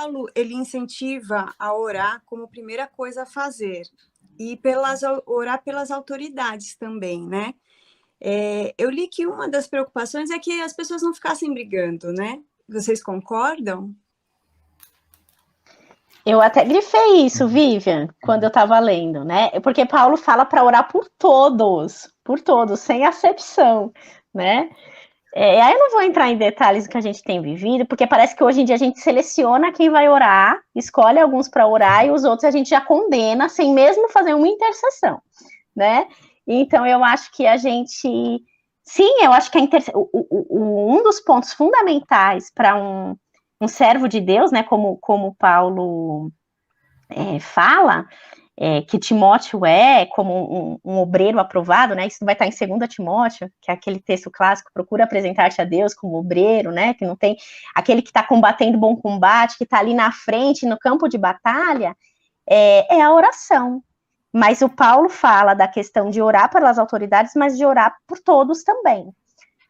Paulo, ele incentiva a orar como primeira coisa a fazer, e orar pelas autoridades também, né? Eu li que uma das preocupações é que as pessoas não ficassem brigando, né? Vocês concordam? Eu até grifei isso, Vivian, quando eu estava lendo, né? Porque Paulo fala para orar por todos, sem acepção, né? Aí eu não vou entrar em detalhes do que a gente tem vivido, porque parece que hoje em dia a gente seleciona quem vai orar, escolhe alguns para orar e os outros a gente já condena, sem mesmo fazer uma intercessão, né? Então eu acho que a gente. Sim, eu acho que um dos pontos fundamentais para um servo de Deus, né? Como Paulo fala, que Timóteo como um obreiro aprovado, né? Isso vai estar em 2 Timóteo, que é aquele texto clássico, procura apresentar-te a Deus como obreiro, né? Que não tem aquele que está combatendo bom combate, que está ali na frente, no campo de batalha, é a oração. Mas o Paulo fala da questão de orar pelas autoridades, mas de orar por todos também,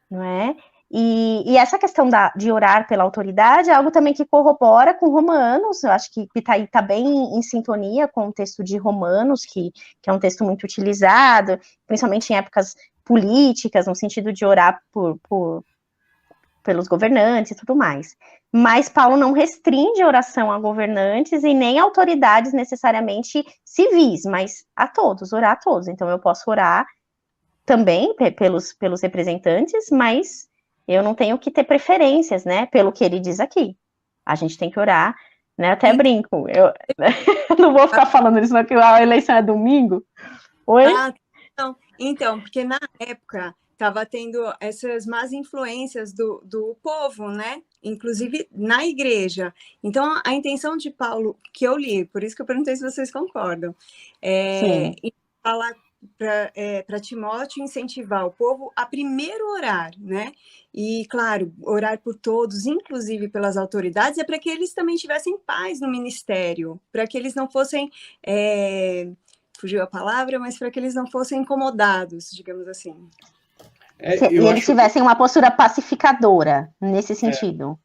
não é? E essa questão de orar pela autoridade é algo também que corrobora com Romanos, eu acho que está bem em sintonia com o texto de Romanos, que é um texto muito utilizado, principalmente em épocas políticas, no sentido de orar pelos governantes e tudo mais. Mas Paulo não restringe a oração a governantes e nem a autoridades necessariamente civis, mas a todos, orar a todos. Então eu posso orar também pelos representantes, mas eu não tenho que ter preferências, né? Pelo que ele diz aqui. A gente tem que orar, né? Até brinco. Eu não vou ficar falando isso, não, que a eleição é domingo. Oi? Então, porque na época estava tendo essas más influências do povo, né? Inclusive na igreja. Então, a intenção de Paulo, que eu li, por isso que eu perguntei se vocês concordam, falar para Timóteo incentivar o povo a primeiro orar, né? E, claro, orar por todos, inclusive pelas autoridades, é para que eles também tivessem paz no ministério, para que eles não fossem, fugiu a palavra, mas para que eles não fossem incomodados, digamos assim. E eles tivessem uma postura pacificadora, nesse sentido.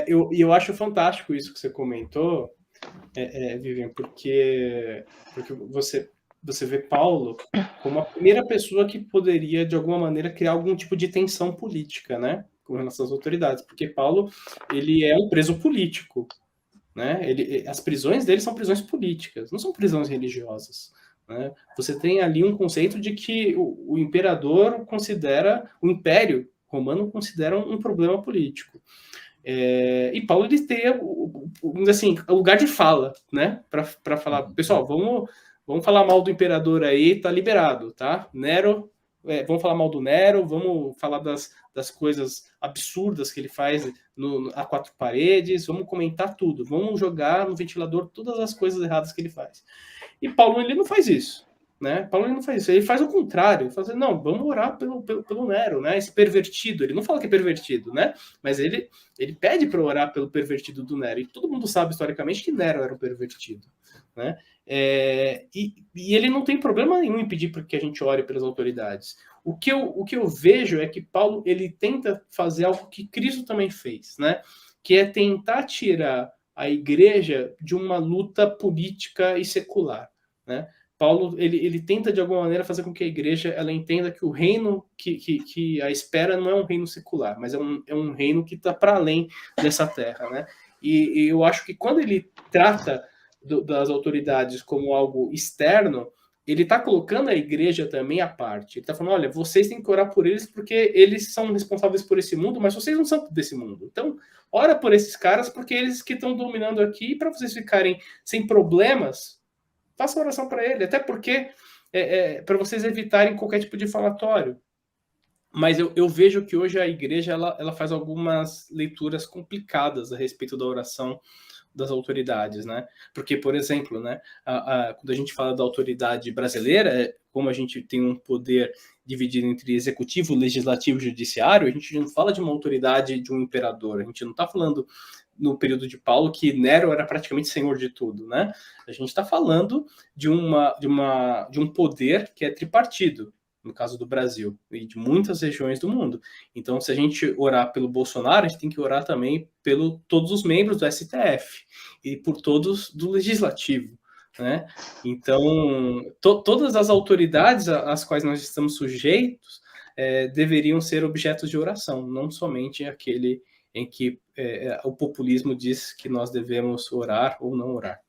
Eu acho fantástico isso que você comentou, Vivian, porque você vê Paulo como a primeira pessoa que poderia, de alguma maneira, criar algum tipo de tensão política, né, com relação às autoridades, porque Paulo, ele é um preso político, né, as prisões dele são prisões políticas, não são prisões religiosas, né? Você tem ali um conceito de que o imperador considera, o império romano considera um problema político. E Paulo, ele tem, assim, o lugar de fala, né, para falar, pessoal, vamos falar mal do imperador aí, tá liberado, tá? Nero, vamos falar mal do Nero, vamos falar das coisas absurdas que ele faz a 4 paredes, vamos comentar tudo, vamos jogar no ventilador todas as coisas erradas que ele faz. E Paulo, ele não faz isso, né? Paulo, ele não faz isso, ele faz o contrário, ele faz, não, vamos orar pelo Nero, né? Esse pervertido, ele não fala que é pervertido, né? Mas ele pede para orar pelo pervertido do Nero, e todo mundo sabe historicamente que Nero era um pervertido, né? E ele não tem problema nenhum em pedir para que a gente ore pelas autoridades. O que eu vejo é que Paulo, ele tenta fazer algo que Cristo também fez, né? Que é tentar tirar a igreja de uma luta política e secular, né? Paulo, ele tenta de alguma maneira fazer com que a igreja ela entenda que o reino que a espera não é um reino secular, mas é um reino que está para além dessa terra, né? E eu acho que quando ele trata das autoridades como algo externo, ele está colocando a igreja também à parte. Ele está falando, olha, vocês têm que orar por eles porque eles são responsáveis por esse mundo, mas vocês não são desse mundo. Então, ora por esses caras porque eles que estão dominando aqui, para vocês ficarem sem problemas, faça oração para ele, até porque para vocês evitarem qualquer tipo de falatório. Mas eu vejo que hoje a igreja ela faz algumas leituras complicadas a respeito da oração das autoridades, né? Porque, por exemplo, né, quando a gente fala da autoridade brasileira, como a gente tem um poder dividido entre executivo, legislativo e judiciário, a gente não fala de uma autoridade de um imperador, a gente não está falando no período de Paulo que Nero era praticamente senhor de tudo, né? A gente está falando de um poder que é tripartido, no caso do Brasil, e de muitas regiões do mundo. Então, se a gente orar pelo Bolsonaro, a gente tem que orar também pelo todos os membros do STF e por todos do Legislativo, né? Então, todas as autoridades às quais nós estamos sujeitos deveriam ser objetos de oração, não somente aquele em que o populismo diz que nós devemos orar ou não orar.